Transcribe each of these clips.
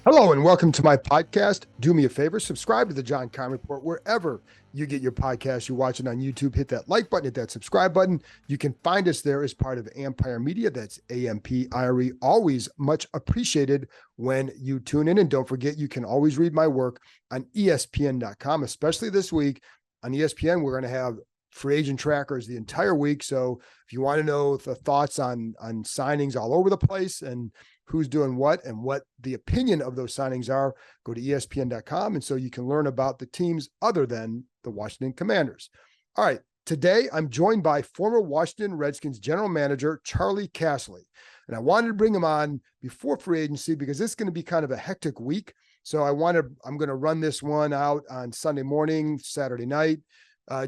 Hello and welcome to my podcast. Do me a favor, subscribe to the John Keim Report wherever you get your podcast. You watch it on YouTube, hit that like button, hit that subscribe button. You can find us there as part of Empire Media. That's AMPIRE. Always much appreciated when you tune in. And don't forget, you can always read my work on ESPN.com, especially this week. On ESPN, we're going to have free agent trackers the entire week. So if you want to know the thoughts on signings all over the place and who's doing what and what the opinion of those signings are, go to ESPN.com. And so you can learn about the teams other than the Washington Commanders. All right. Today, I'm joined by former Washington Redskins general manager, Charley Casserly. And I wanted to bring him on before free agency because this is going to be kind of a hectic week. So I'm going to run this one out on Sunday morning, Saturday night,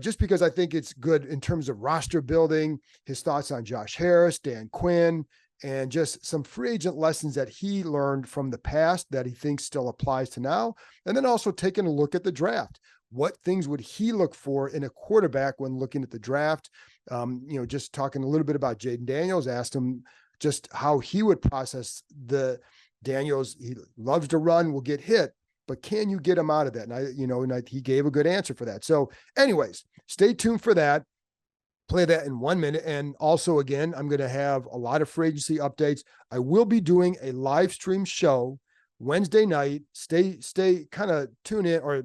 just because I think it's good in terms of roster building, his thoughts on Josh Harris, Dan Quinn, and just some free agent lessons that he learned from the past that he thinks still applies to now. And then also taking a look at the draft. What things would he look for in a quarterback when looking at the draft? Just talking a little bit about Jaden Daniels, asked him just how he would process the Daniels. He loves to run, will get hit, but can you get him out of that? And he gave a good answer for that. So anyways, stay tuned for that. Play that in 1 minute. And also, again, I'm going to have a lot of free agency updates. I will be doing a live stream show Wednesday night. Stay kind of tune in, or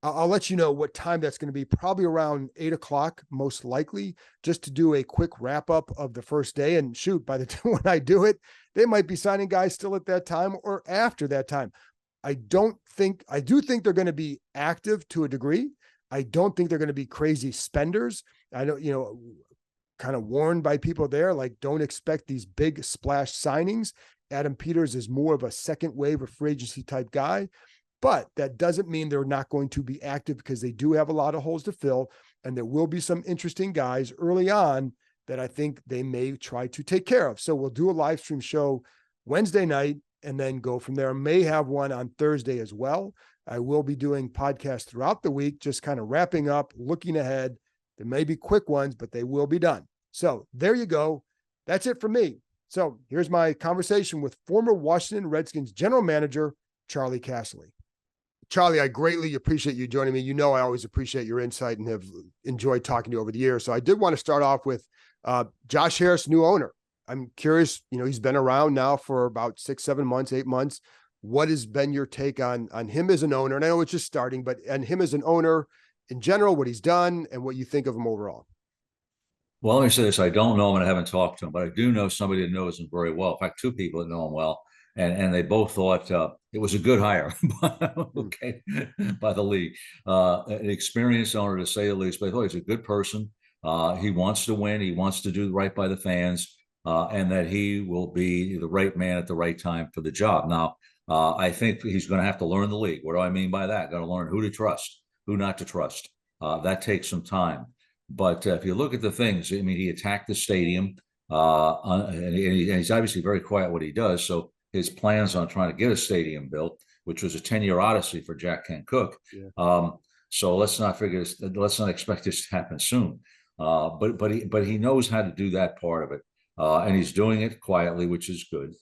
I'll let you know what time that's going to be, probably around 8:00, most likely, just to do a quick wrap up of the first day. And shoot, by the time when I do it, they might be signing guys still at that time or after that time. I do think they're going to be active to a degree. I don't think they're going to be crazy spenders. I don't, kind of warned by people there, like, don't expect these big splash signings. Adam Peters is more of a second wave of free agency type guy, but that doesn't mean they're not going to be active, because they do have a lot of holes to fill. And there will be some interesting guys early on that I think they may try to take care of. So we'll do a live stream show Wednesday night and then go from there. I may have one on Thursday as well. I will be doing podcasts throughout the week, just kind of wrapping up, looking ahead. There may be quick ones, but they will be done. So there you go. That's it for me. So here's my conversation with former Washington Redskins general manager, Charley Casserly. Charley, I greatly appreciate you joining me. You know, I always appreciate your insight and have enjoyed talking to you over the years. So I did want to start off with Josh Harris, new owner. I'm curious, he's been around now for about 6, 7 months, 8 months. What has been your take on him as an owner? And I know it's just starting, but and him as an owner in general, what he's done and what you think of him overall. Well, let me say this. I don't know him and I haven't talked to him, but I do know somebody that knows him very well. In fact, two people that know him well. And they both thought it was a good hire, okay, by the league. An experienced owner, to say the least, but I thought he's a good person. He wants to win. He wants to do right by the fans, and that he will be the right man at the right time for the job. Now, I think he's going to have to learn the league. What do I mean by that? Got to learn who to trust, who not to trust. That takes some time. But if you look at the things, I mean, he attacked the stadium, and he's obviously very quiet what he does. So his plans on trying to get a stadium built, which was a 10-year odyssey for Jack Kent Cooke. Yeah. So let's not expect this to happen soon. But he knows how to do that part of it, and he's doing it quietly, which is good.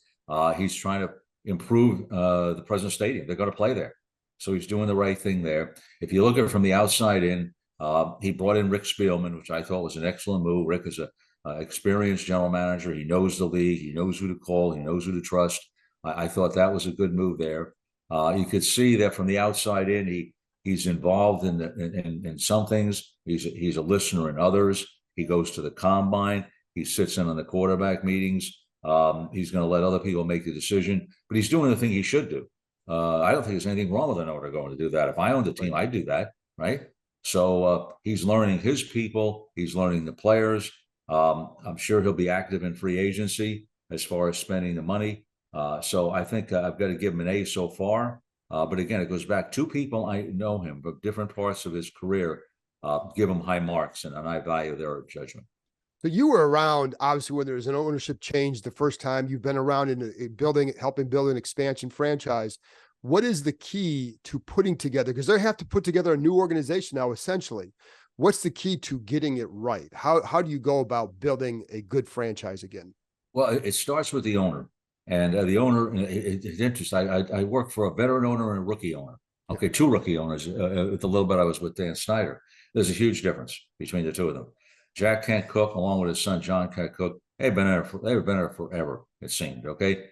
He's trying to improve the present stadium. They're going to play there, so he's doing the right thing there. If you look at it from the outside in, he brought in Rick Spielman, which I thought was an excellent move. Rick is a experienced general manager. He knows the league. He knows who to call. He knows who to trust. I thought that was a good move there. You could see that from the outside in, he's involved in some things. He's a listener in others. He goes to the combine. He sits in on the quarterback meetings. He's going to let other people make the decision, but he's doing the thing he should do. I don't think there's anything wrong with an owner going to do that. If I owned the team, I'd do that, right? So he's learning his people. He's learning the players. I'm sure he'll be active in free agency as far as spending the money. So I think I've got to give him an A so far. But again, it goes back. Two people I know him, but different parts of his career, give him high marks, and I value their judgment. So you were around, obviously, when there was an ownership change the first time. You've been around in helping build an expansion franchise. What is the key to putting together? Because they have to put together a new organization now, essentially. What's the key to getting it right? How do you go about building a good franchise again? Well, it starts with the owner. And the owner, it's interesting. I worked for a veteran owner and a rookie owner. Okay, two rookie owners. With the little bit I was with Dan Snyder, there's a huge difference between the two of them. Jack Kent Cook, along with his son John Kent Cook, they've been there forever. It seemed. Okay,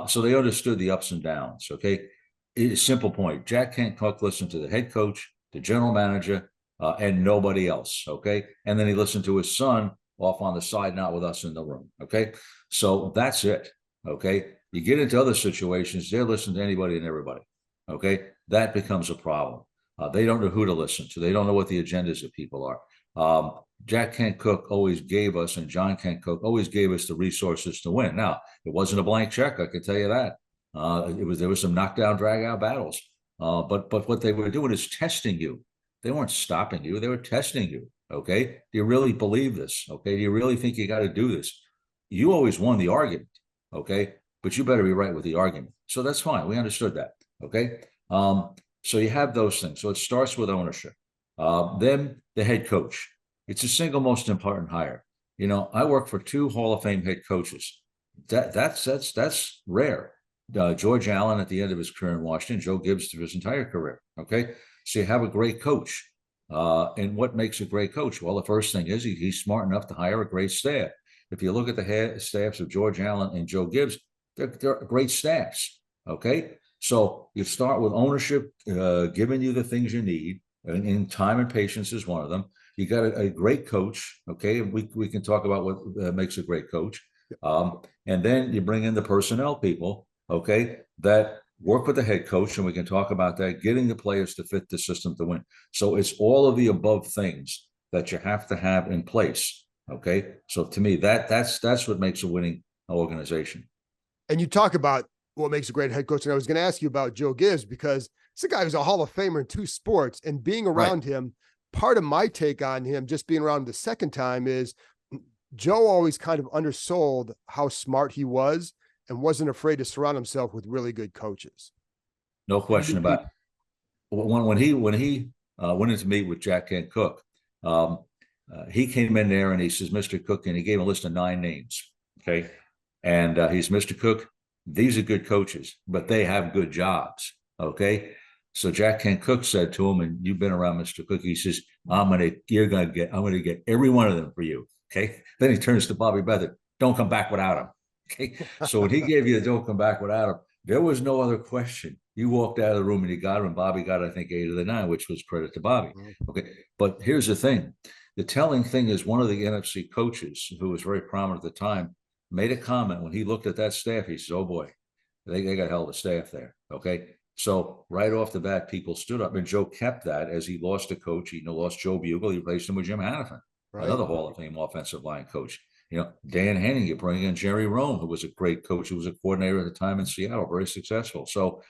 so they understood the ups and downs. Okay, it's a simple point. Jack Kent Cook listened to the head coach, the general manager, and nobody else. Okay, and then he listened to his son off on the side, not with us in the room. Okay, so that's it. Okay, you get into other situations, they're listening to anybody and everybody. Okay, that becomes a problem. They don't know who to listen to. They don't know what the agendas of people are. Jack Kent Cook always gave us, and John Kent Cook always gave us the resources to win. Now, it wasn't a blank check, I can tell you that. There was some knockdown, drag out battles. But what they were doing is testing you. They weren't stopping you. They were testing you. Okay, do you really believe this? Okay, do you really think you got to do this? You always won the argument. Okay, but you better be right with the argument. So that's fine. We understood that. Okay, so you have those things. So it starts with ownership. Then the head coach. It's the single most important hire. You know, I work for 2 Hall of Fame head coaches. That's rare. George Allen at the end of his career in Washington, Joe Gibbs through his entire career. Okay, so you have a great coach. And what makes a great coach? Well, the first thing is he's smart enough to hire a great staff. If you look at the staffs of George Allen and Joe Gibbs, they're great staffs. Okay, so you start with ownership, giving you the things you need, and time and patience is one of them. You got a great coach. Okay, we can talk about what makes a great coach, and then you bring in the personnel people. Okay, that work with the head coach, and we can talk about that, getting the players to fit the system to win. So it's all of the above things that you have to have in place. Okay, so to me, that's what makes a winning organization. And you talk about what makes a great head coach, and I was going to ask you about Joe Gibbs, because it's a guy who's a Hall of Famer in 2 sports, and being around him, part of my take on him, just being around him the second time, is Joe always kind of undersold how smart he was and wasn't afraid to surround himself with really good coaches. No question about it. When he went in to meet with Jack Kent Cook, he came in there and he says, Mr. Cook, and he gave a list of 9 names. Okay. And he's Mr. Cook, these are good coaches, but they have good jobs. Okay. So Jack Kent Cook said to him, and you've been around Mr. Cook, he says, I'm going to get every one of them for you. Okay. Then he turns to Bobby Beathard, don't come back without him. Okay. So when he gave you the don't come back without him, there was no other question. You walked out of the room and you got him, and Bobby got, I think, 8 of the 9, which was credit to Bobby. Okay. But here's the thing. The telling thing is, one of the NFC coaches, who was very prominent at the time, made a comment when he looked at that staff. He says, oh boy, they got hell of a staff there. Okay. So right off the bat, people stood up, and Joe kept that as he lost a coach. He lost Joe Bugle. He replaced him with Jim Hannafin, another Hall of Fame offensive line coach. Dan Henning, you bring in Jerry Rome, who was a great coach, who was a coordinator at the time in Seattle, very successful. So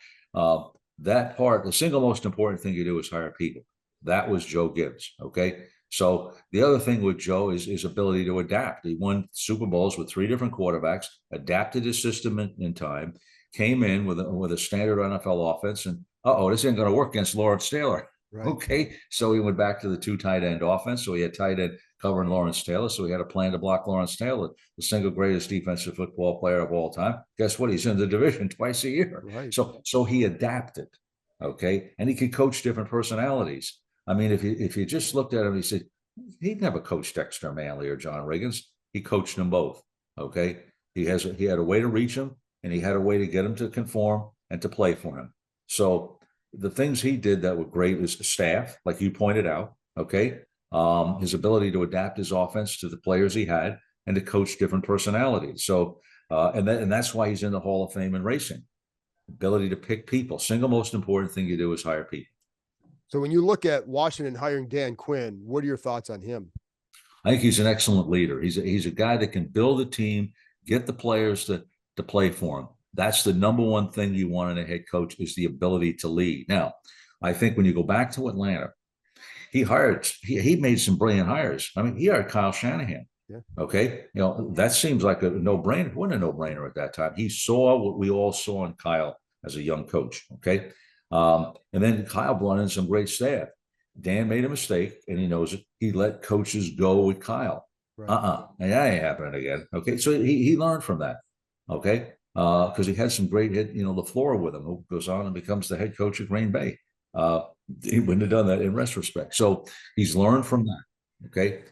that part, the single most important thing you do is hire people. That was Joe Gibbs. Okay. So the other thing with Joe is his ability to adapt. He won Super Bowls with 3 different quarterbacks, adapted his system in time, came in with a standard NFL offense, and this ain't going to work against Lawrence Taylor. Right. Okay, so he went back to the 2 tight end offense. So he had tight end covering Lawrence Taylor. So he had a plan to block Lawrence Taylor, the single greatest defensive football player of all time. Guess what? He's in the division twice a year. Right. So he adapted. Okay, and he could coach different personalities. I mean, if you just looked at him, he said he'd never coached Dexter Manley or John Riggins. He coached them both. Okay, he had a way to reach them, and he had a way to get them to conform and to play for him. So the things he did that were great is staff, like you pointed out. Okay, his ability to adapt his offense to the players he had and to coach different personalities. So and that's why he's in the Hall of Fame in racing. Ability to pick people. Single most important thing you do is hire people. So when you look at Washington hiring Dan Quinn, what are your thoughts on him? I think he's an excellent leader. He's a guy that can build a team, get the players to play for him. That's the number one thing you want in a head coach, is the ability to lead. Now, I think when you go back to Atlanta, he made some brilliant hires. I mean, he hired Kyle Shanahan. Yeah. Okay. That seems like a no-brainer. It wasn't a no-brainer at that time. He saw what we all saw in Kyle as a young coach. Okay. And then Kyle brought in some great staff. Dan made a mistake, and he knows it. He let coaches go with Kyle. Right. And that ain't happening again. Okay. So he learned from that. Okay. because he had some great hit, LaFleur with him, who goes on and becomes the head coach of Green Bay. He wouldn't have done that in retrospect. So he's learned from that. Okay.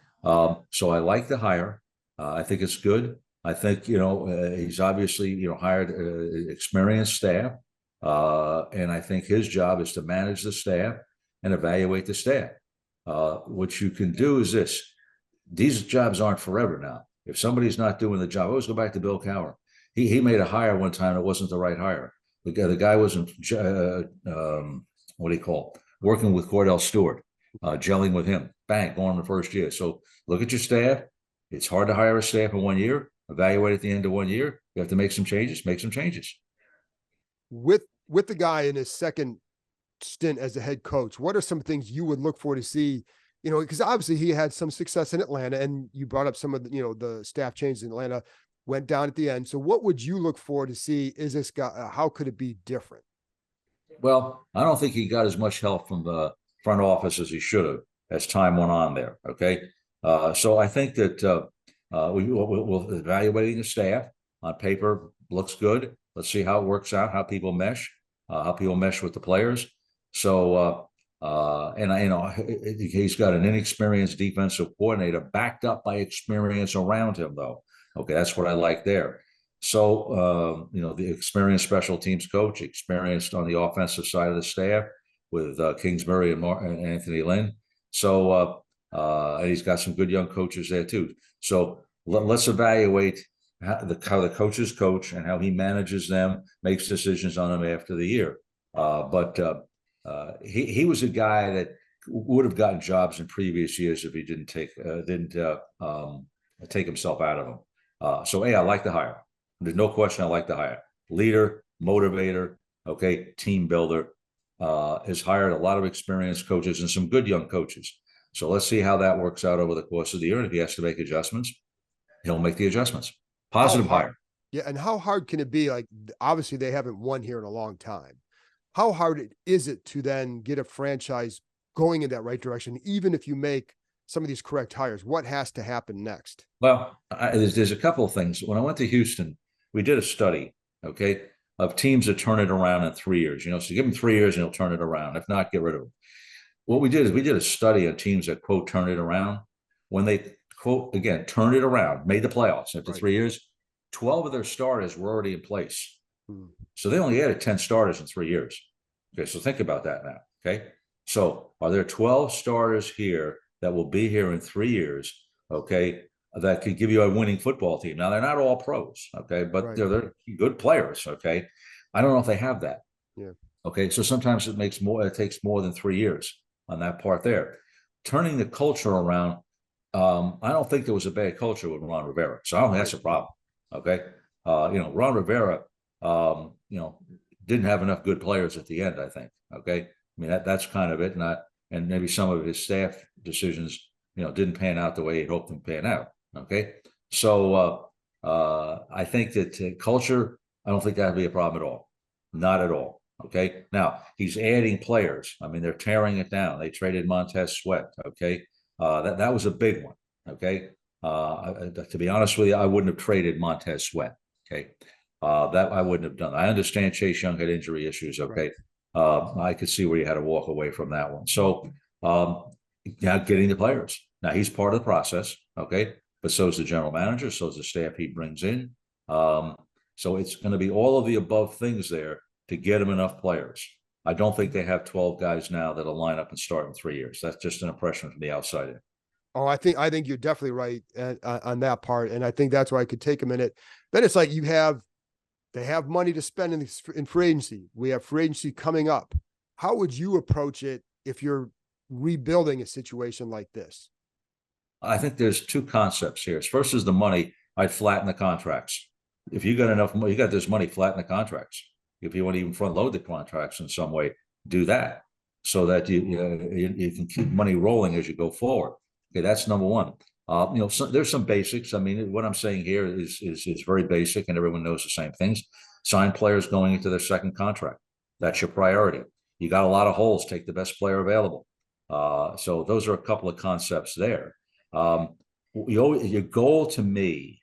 So I like the hire. I think it's good. I think, he's obviously, hired experienced staff. And I think his job is to manage the staff and evaluate the staff. What you can do is this. These jobs aren't forever now. If somebody's not doing the job, I always go back to Bill Cowher. He made a hire one time that wasn't the right hire. The guy wasn't, what do you call, working with Cordell Stewart, gelling with him. Bang, going the first year. So look at your staff. It's hard to hire a staff in 1 year. Evaluate at the end of 1 year. You have to make some changes. Make some changes. With the guy in his second stint as a head coach, what are some things you would look for to see? Because obviously he had some success in Atlanta, and you brought up some of the, the staff changes in Atlanta went down at the end. So what would you look for to see? Is this guy, how could it be different? Well, I don't think he got as much help from the front office as he should have as time went on there. Okay. So I think that we'll evaluating the staff on paper looks good. Let's see how it works out, how people mesh with the players. So, he's got an inexperienced defensive coordinator backed up by experience around him, though. Okay, that's what I like there. So, the experienced special teams coach, experienced on the offensive side of the staff with Kingsbury and Anthony Lynn. So, and he's got some good young coaches there too. So let's evaluate how the coaches coach and how he manages them, makes decisions on them after the year. But he was a guy that would have gotten jobs in previous years if he didn't take himself out of them. So, I like the hire. There's no question I like the hire. Leader, motivator, okay, team builder. Has hired a lot of experienced coaches and some good young coaches. So let's see how that works out over the course of the year. And if he has to make adjustments, he'll make the adjustments. Positive hire. Yeah. And how hard can it be? Like, obviously they haven't won here in a long time. How hard is it to then get a franchise going in that right direction? Even if you make some of these correct hires, what has to happen next? Well, there's a couple of things. When I went to Houston, we did a study, okay, of teams that turn it around in 3 years. So give them 3 years and he'll turn it around. If not, get rid of them. What we did is we did a study on teams that, quote, turn it around. When they, quote, again, turned it around, made the playoffs after 3 years, 12 of their starters were already in place. So they only added 10 starters in 3 years. Okay, so think about that now, okay? So are there 12 starters here that will be here in 3 years, okay, that could give you a winning football team? Now, they're not all pros, okay, but they're good players, okay? I don't know if they have that. Yeah. Okay, so sometimes it takes more than 3 years on that part there. Turning the culture around, I don't think there was a bad culture with Ron Rivera, so I don't think that's a problem, okay? Ron Rivera, didn't have enough good players at the end, I think, okay? I mean, that's kind of it, and maybe some of his staff decisions, didn't pan out the way he hoped them to pan out. Okay. So I think that culture, I don't think that'd be a problem at all. Not at all. Okay. Now he's adding players. I mean, they're tearing it down. They traded Montez Sweat. Okay. That was a big one. Okay. To be honest with you, I wouldn't have traded Montez Sweat. Okay. That I wouldn't have done. I understand Chase Young had injury issues. Okay. I could see where you had to walk away from that one. So now getting the players. Now he's part of the process. Okay. But so is the general manager, so is the staff he brings in. So it's going to be all of the above things there to get him enough players. I don't think they have 12 guys now that'll line up and start in 3 years. That's just an impression from the outside. Oh, I think you're definitely right on that part, and I think that's why I could take a minute. Then it's like they have money to spend in free agency. We have free agency coming up. How would you approach it if you're rebuilding a situation like this? I think there's two concepts here. First is the money. I'd flatten the contracts. If you got enough money, you got this money, flatten the contracts. If you want to even front load the contracts in some way, do that so that you can keep money rolling as you go forward. Okay, that's number one. There's some basics. I mean, what I'm saying here is very basic, and everyone knows the same things. Sign players going into their second contract. That's your priority. You got a lot of holes. Take the best player available. So those are a couple of concepts there. Your goal to me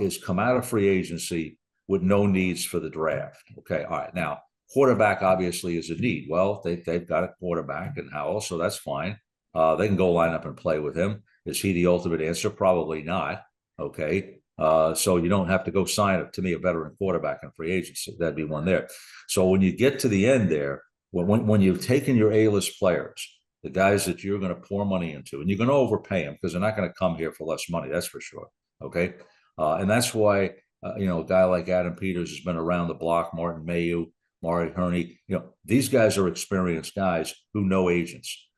is come out of free agency with no needs for the draft. Okay, all right. Now, quarterback obviously is a need. Well, they've got a quarterback and Howell, so that's fine. They can go line up and play with him. Is he the ultimate answer? Probably not. Okay. So you don't have to go sign, to me, a veteran quarterback in free agency. That'd be one there. So when you get to the end there, when you've taken your A-list players, the guys that you're going to pour money into, and you're going to overpay them because they're not going to come here for less money. That's for sure. Okay. And that's why, a guy like Adam Peters has been around the block, Martin Mayu, Mari Herney, these guys are experienced guys who know agents.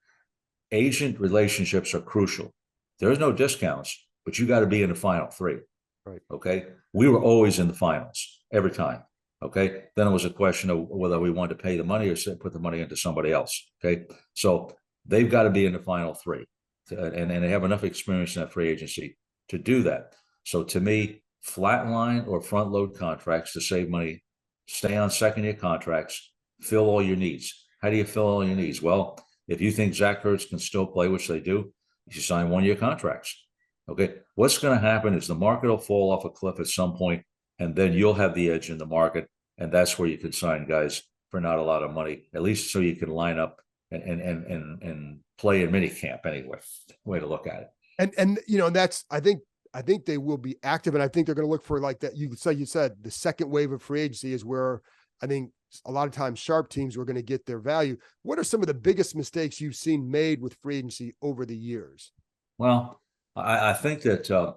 Agent relationships are crucial. There's no discounts, but you got to be in the final three. Right. Okay. We were always in the finals every time. Okay. Then it was a question of whether we wanted to pay the money or put the money into somebody else. Okay. So they've got to be in the final three, and they have enough experience in that free agency to do that. So to me, flatline or front load contracts to save money, stay on second year contracts, fill all your needs. How do you fill all your needs? Well, if you think Zach Ertz can still play, which they do, you sign 1 year contracts. Okay. What's going to happen is the market will fall off a cliff at some point, and then you'll have the edge in the market. And that's where you can sign guys for not a lot of money, at least so you can line up and play in mini camp anyway. Way to look at it. And that's, I think they will be active, and I think they're going to look for like that. You said the second wave of free agency is where I think a lot of times sharp teams were going to get their value. What are some of the biggest mistakes you've seen made with free agency over the years? Well, I think that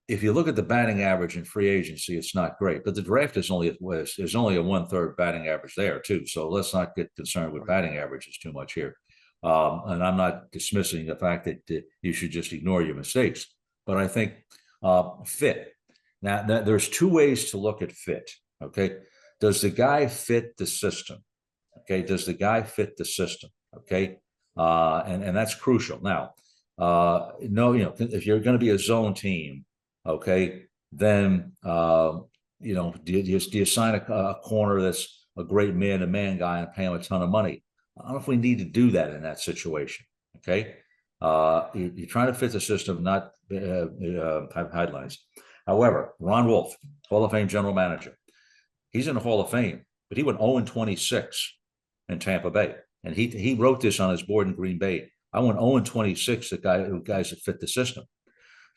if you look at the batting average in free agency, it's not great, but the draft is only there's only a 1/3 batting average there too. So let's not get concerned with batting averages too much here. And I'm not dismissing the fact that you should just ignore your mistakes, but I think fit. Now, there's two ways to look at fit. Okay. Does the guy fit the system? Okay. Does the guy fit the system? Okay. And that's crucial. Now, no, if you're going to be a zone team, okay, then, do you sign a corner that's a great man-to-man guy and pay him a ton of money? I don't know if we need to do that in that situation. Okay. You're trying to fit the system, not have headlines. However, Ron Wolf, Hall of Fame general manager, he's in the Hall of Fame, but he went 0-26 in Tampa Bay. And he wrote this on his board in Green Bay. I went 0-26 guys that fit the system.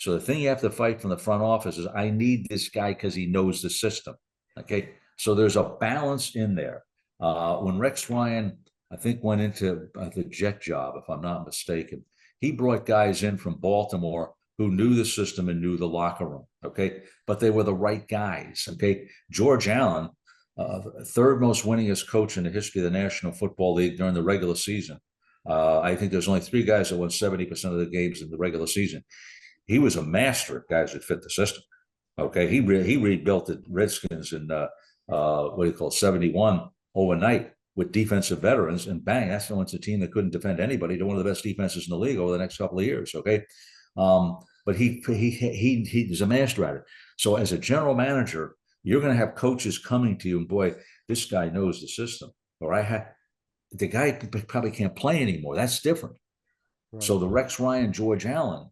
So the thing you have to fight from the front office is I need this guy because he knows the system. Okay. So there's a balance in there. When Rex Ryan, I think, went into the Jet job, if I'm not mistaken, he brought guys in from Baltimore who knew the system and knew the locker room. Okay. But they were the right guys. Okay. George Allen, third most winningest coach in the history of the National Football League during the regular season. I think there's only 3 guys that won 70% of the games in the regular season. He was a master at guys that fit the system. Okay. He rebuilt the Redskins in, 71 overnight with defensive veterans, and bang, that's the one's a team that couldn't defend anybody to one of the best defenses in the league over the next couple of years. Okay. But he's a master at it. So as a general manager, you're going to have coaches coming to you and, boy, this guy knows the system, or the guy probably can't play anymore. That's different. Right. So the Rex Ryan, George Allen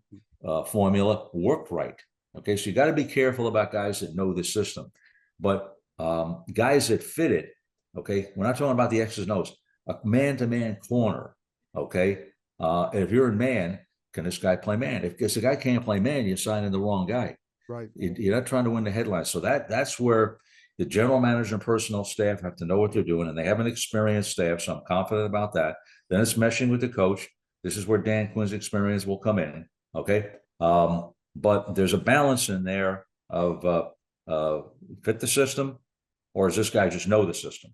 formula worked right. Okay. So you got to be careful about guys that know the system, but guys that fit it. Okay. We're not talking about the X's and O's, a man-to-man corner. Okay. If you're in man, can this guy play man? If the guy can't play man, you're signing the wrong guy. Right. You're not trying to win the headlines. So that's where the general manager and personnel staff have to know what they're doing, and they have an experienced staff. So I'm confident about that. Then it's meshing with the coach. This is where Dan Quinn's experience will come in. Okay. But there's a balance in there of fit the system, or does this guy just know the system?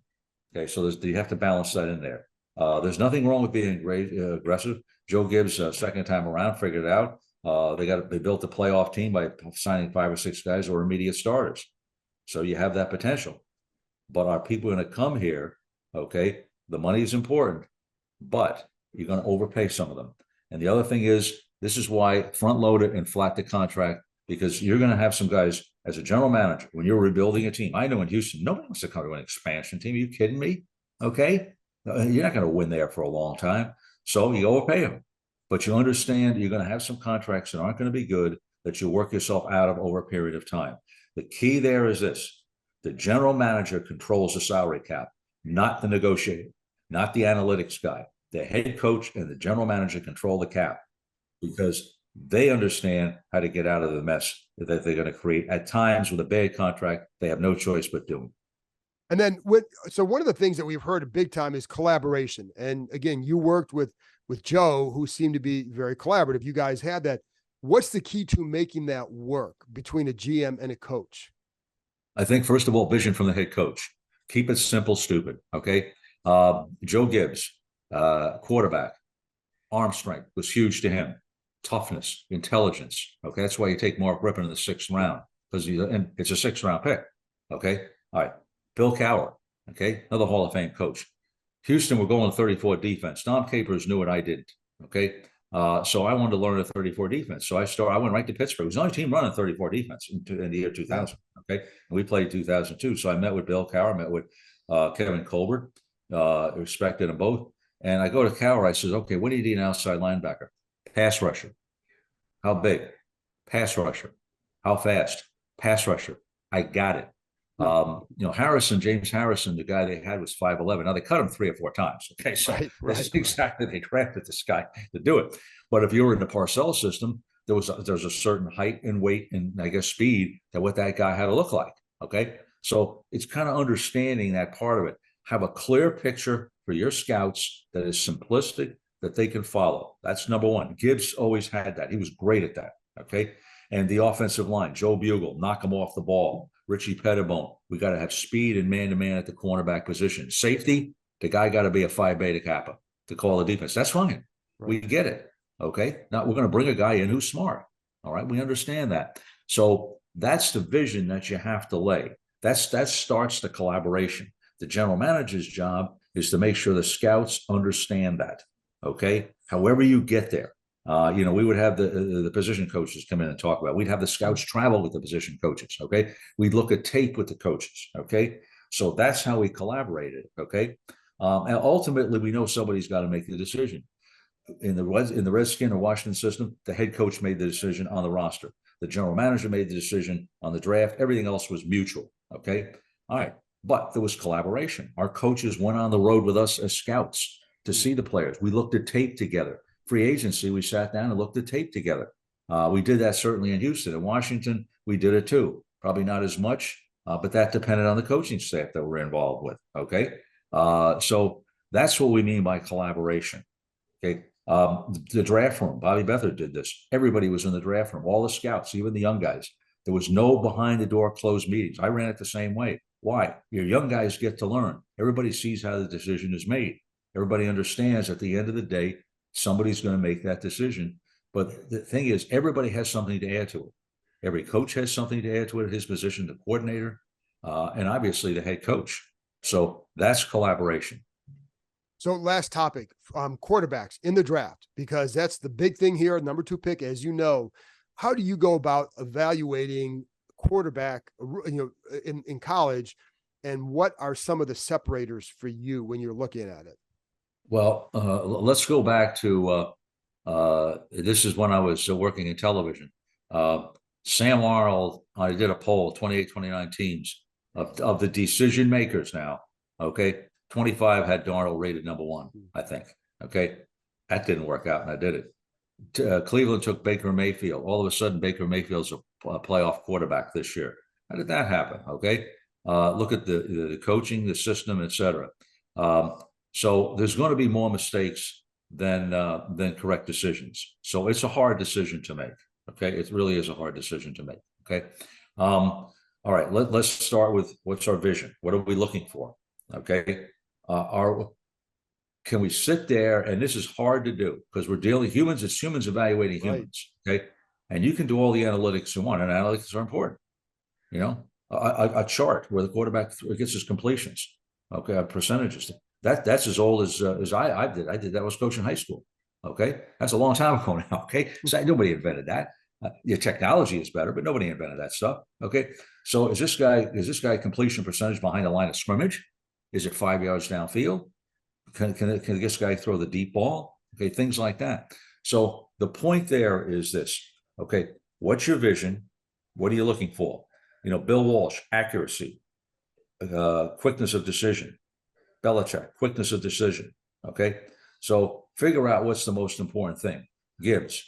Okay. So you have to balance that in there. There's nothing wrong with being aggressive. Joe Gibbs, second time around, figured it out. They built a playoff team by signing 5 or 6 guys who are immediate starters. So you have that potential. But are people going to come here? Okay. The money is important, but you're going to overpay some of them. And the other thing is, this is why front load it and flat the contract, because you're going to have some guys as a general manager, when you're rebuilding a team. I know in Houston, nobody wants to come to an expansion team. Are you kidding me? Okay. You're not going to win there for a long time. So you overpay them, but you understand you're going to have some contracts that aren't going to be good, that you work yourself out of over a period of time. The key there is this: the general manager controls the salary cap, not the negotiator, not the analytics guy. The head coach and the general manager control the cap because they understand how to get out of the mess that they're going to create. At times, with a bad contract, they have no choice but doing. And then so one of the things that we've heard big time is collaboration. And again, you worked with Joe, who seemed to be very collaborative. You guys had that. What's the key to making that work between a GM and a coach? I think, first of all, vision from the head coach. Keep it simple, stupid. Okay. Joe Gibbs, quarterback, arm strength was huge to him. Toughness, intelligence. Okay. That's why you take Mark Rippon in the 6th round, because it's a 6th round pick. Okay. All right. Bill Cowher. Okay. Another Hall of Fame coach. Houston were going 34 defense. Tom Capers knew it. I didn't. Okay. So I wanted to learn a 34 defense. So I went right to Pittsburgh. It was the only team running 34 defense in the year 2000. Okay. And we played 2002. So I met with Bill Cowher, met with Kevin Colbert, respected them both. And I go to Cowher. I says, okay, what do you need an outside linebacker? Pass rusher. How big? Pass rusher. How fast? Pass rusher. I got it. James Harrison, the guy they had was 5'11". Now they cut him 3 or 4 times. Okay, so this is exactly they drafted this guy to do it. But if you were in the Parcells system, there's a certain height and weight and I guess speed that what that guy had to look like. Okay, so it's kind of understanding that part of it. Have a clear picture for your scouts that is simplistic that they can follow. That's number one. Gibbs always had that. He was great at that. Okay, and the offensive line, Joe Bugle, knock him off the ball. Richie Pettibone, we got to have speed and man-to-man at the cornerback position. Safety, the guy got to be a Phi Beta Kappa to call the defense. That's fine. Right. We get it. Okay. Now we're going to bring a guy in who's smart. All right. We understand that. So that's the vision that you have to lay. That starts the collaboration. The general manager's job is to make sure the scouts understand that. Okay. However you get there. We would have the position coaches come in and talk about it. We'd have the scouts travel with the position coaches. Okay. We'd look at tape with the coaches. Okay. So that's how we collaborated. Okay. And ultimately, we know somebody's got to make the decision. In the Redskin or Washington system, the head coach made the decision on the roster. The general manager made the decision on the draft. Everything else was mutual. Okay. All right. But there was collaboration. Our coaches went on the road with us as scouts to see the players. We looked at tape together. Free agency, we sat down and looked at tape together. We did that certainly in Houston. In Washington, we did it too. Probably not as much, but that depended on the coaching staff that we're involved with. Okay. So that's what we mean by collaboration. Okay. The draft room, Bobby Beathard did this. Everybody was in the draft room, all the scouts, even the young guys. There was no behind the door closed meetings. I ran it the same way. Why? Your young guys get to learn. Everybody sees how the decision is made. Everybody understands at the end of the day, somebody's going to make that decision. But the thing is, everybody has something to add to it. Every coach has something to add to it, his position, the coordinator, and obviously the head coach. So that's collaboration. So last topic, quarterbacks in the draft, because that's the big thing here, number 2 pick, as you know. How do you go about evaluating quarterback, in college, and what are some of the separators for you when you're looking at it? Well, let's go back to this is when I was working in television. Sam Arnold, I did a poll, 28, 29 teams of the decision makers now. Okay. 25 had Darnold rated number 1, I think. Okay. That didn't work out, and I did it. Cleveland took Baker Mayfield. All of a sudden, Baker Mayfield's a playoff quarterback this year. How did that happen? Okay. Look at the coaching, the system, et cetera. So there's going to be more mistakes than correct decisions. So it's a hard decision to make. Okay, it really is a hard decision to make. Okay, all right. Let's start with what's our vision. What are we looking for? Okay, can we sit there? And this is hard to do because we're dealing humans. It's humans evaluating humans. Right. Okay, and you can do all the analytics you want, and analytics are important. A chart where the quarterback gets his completions. Okay, percentages. That's as old as I did. I did that. I was coaching high school. Okay, that's a long time ago now. Okay, so nobody invented that. Your technology is better, but nobody invented that stuff. Okay, so is this guy completion percentage behind the line of scrimmage? Is it 5 yards downfield? Can this guy throw the deep ball? Okay, things like that. So the point there is this. Okay, what's your vision? What are you looking for? Bill Walsh, accuracy, quickness of decision. Belichick, quickness of decision. Okay. So figure out what's the most important thing. Gibbs,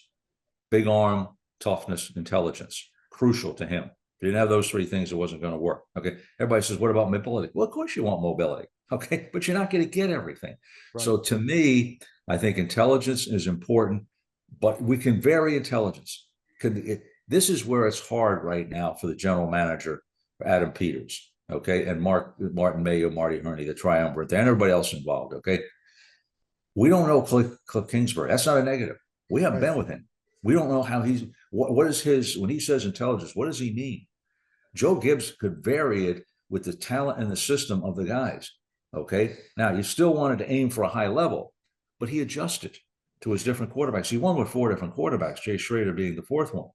big arm, toughness, intelligence, crucial to him. If you didn't have those three things, it wasn't going to work. Okay. Everybody says, what about mobility? Well, of course you want mobility. Okay. But you're not going to get everything. Right. So to me, I think intelligence is important, but we can vary intelligence. This is where it's hard right now for the general manager, Adam Peters. Okay. And Martin Mayo, Marty Herney, the triumvirate, and everybody else involved. Okay. We don't know Cliff Kingsbury. That's not a negative. We haven't been with him. We don't know how what is his, when he says intelligence, what does he mean? Joe Gibbs could vary it with the talent and the system of the guys. Okay. Now, you still wanted to aim for a high level, but he adjusted to his different quarterbacks. He won with 4 different quarterbacks, Jay Schrader being the 4th one.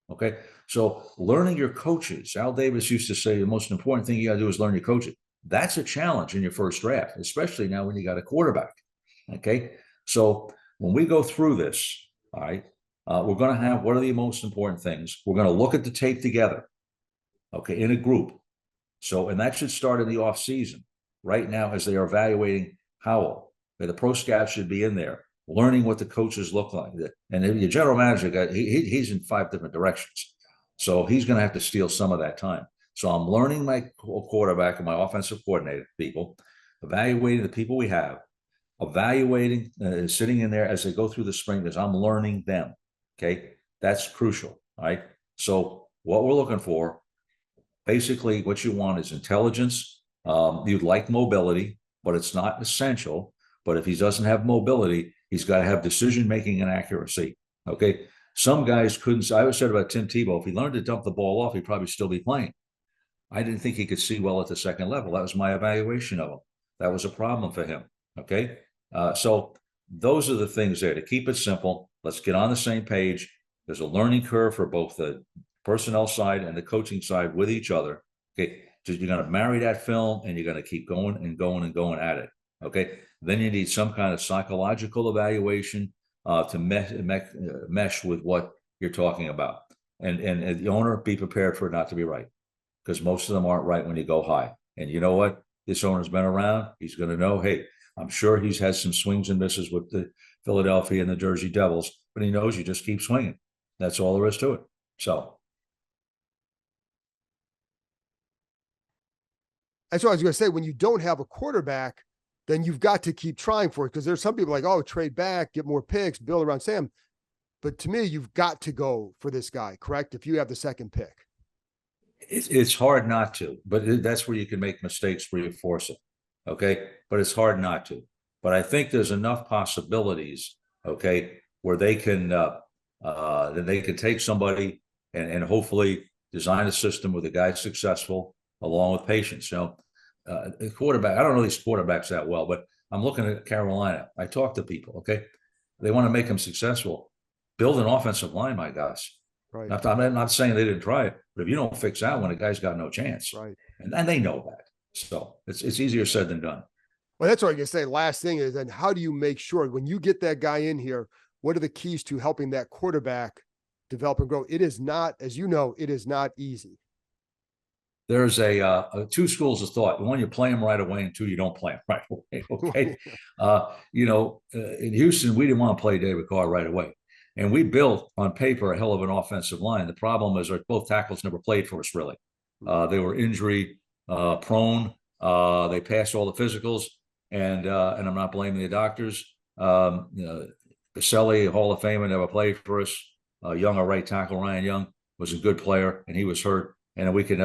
Okay. So learning your coaches, Al Davis used to say the most important thing you got to do is learn your coaches. That's a challenge in your first draft, especially now when you got a quarterback. Okay. So when we go through this, all right, we're going to have, what are the most important things? We're going to look at the tape together. Okay. In a group. So, and that should start in the off season right now as they are evaluating Howell. The pro scout should be in there, learning what the coaches look like. And your general manager guy, he's in 5 different directions. So he's going to have to steal some of that time. So I'm learning my quarterback and my offensive coordinator people, evaluating the people we have, evaluating, sitting in there as they go through the spring, because I'm learning them. Okay. That's crucial. All right. So what we're looking for, basically what you want is intelligence. You'd like mobility, but it's not essential. But if he doesn't have mobility, he's got to have decision-making and accuracy. Okay. Some guys couldn't. I always said about Tim Tebow, if he learned to dump the ball off, he'd probably still be playing. I didn't think he could see well at the second level. That was my evaluation of him. That was a problem for him. Okay. So those are the things there to keep it simple. Let's get on the same page. There's a learning curve for both the personnel side and the coaching side with each other. Okay. You're going to marry that film and you're going to keep going and going and going at it. Okay. Then you need some kind of psychological evaluation to mesh with what you're talking about. And the owner, be prepared for it not to be right, because most of them aren't right when you go high. And you know what? This owner's been around. He's going to know, hey, I'm sure he's had some swings and misses with the Philadelphia and the Jersey Devils, but he knows you just keep swinging. That's all there is to it. So. That's what I was going to say. When you don't have a quarterback, then you've got to keep trying for it, because there's some people like, oh, trade back, get more picks, build around Sam. But to me, you've got to go for this guy, correct? If you have the second pick. It's hard not to, but that's where you can make mistakes where you force it. Okay. But it's hard not to. But I think there's enough possibilities, okay, where they can take somebody and hopefully design a system where the guy's successful along with patience. Quarterback, I don't know these quarterbacks that well, but I'm looking at Carolina. I talk to people, okay? They want to make them successful. Build an offensive line, my guys. Right. I'm not saying they didn't try it, but if you don't fix that one, a guy's got no chance. Right. And they know that. So it's easier said than done. Well, that's what I can say. Last thing is, and how do you make sure when you get that guy in here, what are the keys to helping that quarterback develop and grow? It is not, as you know, it is not easy. There's two schools of thought. One, you play them right away, and two, you don't play them right away. Okay. In Houston, we didn't want to play David Carr right away. And we built on paper a hell of an offensive line. The problem is our both tackles never played for us, really. They were injury prone. They passed all the physicals, and I'm not blaming the doctors. Casserly, Hall of Famer, never played for us. Young, our right tackle, Ryan Young, was a good player, and he was hurt. And we could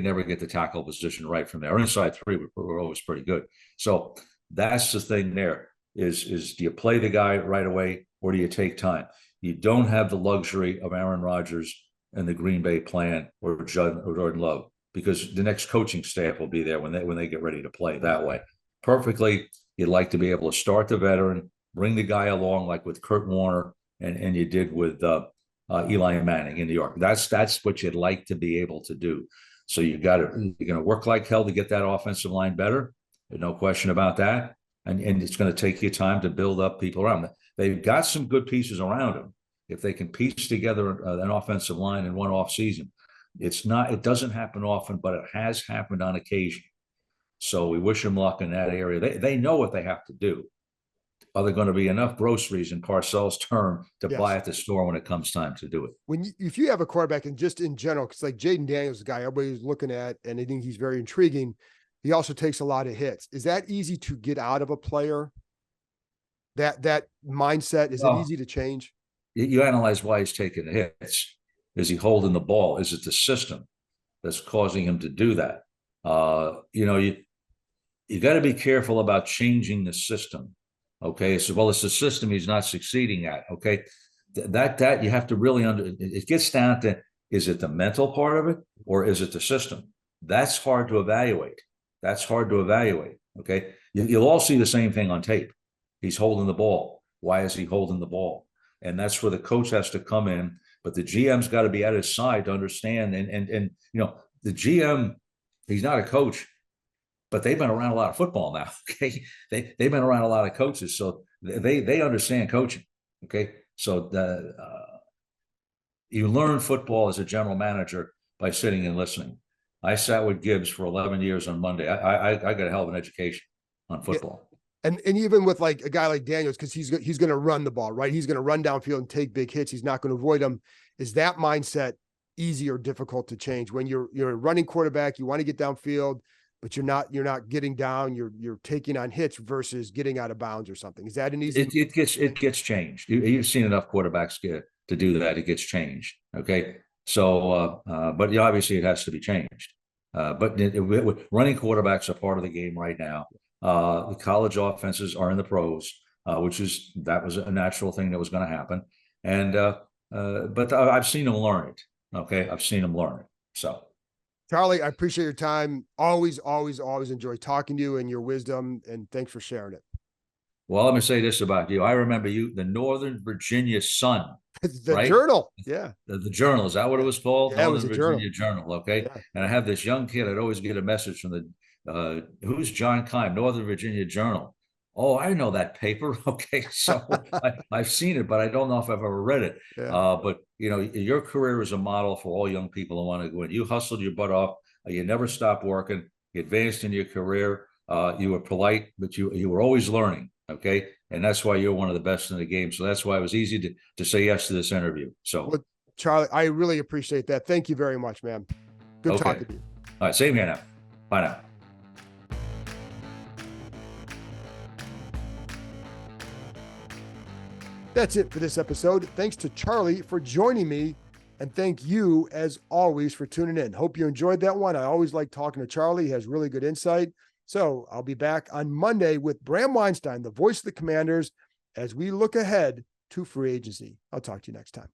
never get the tackle position right from there. Our inside three were always pretty good. So that's the thing there is do you play the guy right away or do you take time? You don't have the luxury of Aaron Rodgers and the Green Bay plan or Jordan Love, because the next coaching staff will be there when they get ready to play that way. Perfectly, you'd like to be able to start the veteran, bring the guy along like with Kurt Warner and you did with Eli Manning in New York. That's what you'd like to be able to do. So you're going to work like hell to get that offensive line better. There's no question about that. And it's going to take you time to build up people around them. They've got some good pieces around them. If they can piece together an offensive line in one off season, It doesn't happen often, but it has happened on occasion. So we wish him luck in that area. They know what they have to do. Are there going to be enough groceries in Parcells' term to Yes. buy at the store when it comes time to do it? If you have a quarterback, and just in general, because like Jaden Daniels, the guy everybody's looking at, and I think he's very intriguing. He also takes a lot of hits. Is that easy to get out of a player? That mindset, is it easy to change? You analyze why he's taking the hits. Is he holding the ball? Is it the system that's causing him to do that? You got to be careful about changing the system. Okay, so well, it's the system he's not succeeding at. Okay, that you have to really it gets down to, is it the mental part of it or is it the system? That's hard to evaluate. Okay, you'll all see the same thing on tape. He's holding the ball. Why is he holding the ball? And that's where the coach has to come in. But the GM's got to be at his side to understand. And the GM, he's not a coach, but they've been around a lot of football now. Okay, they've been around a lot of coaches, so they understand coaching. Okay, so you learn football as a general manager by sitting and listening. I sat with Gibbs for 11 years on Monday. I got a hell of an education on football. Yeah. And even with like a guy like Daniels, because he's going to run the ball, right? He's going to run downfield and take big hits. He's not going to avoid them. Is that mindset easy or difficult to change when you're a running quarterback? You want to get downfield, but you're not getting down. You're taking on hits versus getting out of bounds or something. Is that an easy? It gets changed. You've seen enough quarterbacks to do that. It gets changed. Okay, so but obviously it has to be changed. But running quarterbacks are part of the game right now. The college offenses are in the pros, that was a natural thing that was going to happen. And but I've seen them learn it. Okay, I've seen them learn it. So, Charley, I appreciate your time. Always enjoy talking to you and your wisdom. And thanks for sharing it. Well, let me say this about you. I remember you, the Northern Virginia Sun. The right? Journal. Yeah. The Journal. Is that what it was called? Yeah, Northern Virginia Journal. Okay. Yeah. And I have this young kid. I'd always get a message from who's John Keim, Northern Virginia Journal. Oh, I know that paper. Okay. So I've seen it, but I don't know if I've ever read it. Yeah. But your career is a model for all young people who want to go in. You hustled your butt off. You never stopped working. You advanced in your career. You were polite, but you were always learning. Okay. And that's why you're one of the best in the game. So that's why it was easy to say yes to this interview. So, well, Charley, I really appreciate that. Thank you very much, man. Good talking to you. All right. Same here now. Bye now. That's it for this episode. Thanks to Charley for joining me. And thank you, as always, for tuning in. Hope you enjoyed that one. I always like talking to Charley. He has really good insight. So I'll be back on Monday with Bram Weinstein, the voice of the Commanders, as we look ahead to free agency. I'll talk to you next time.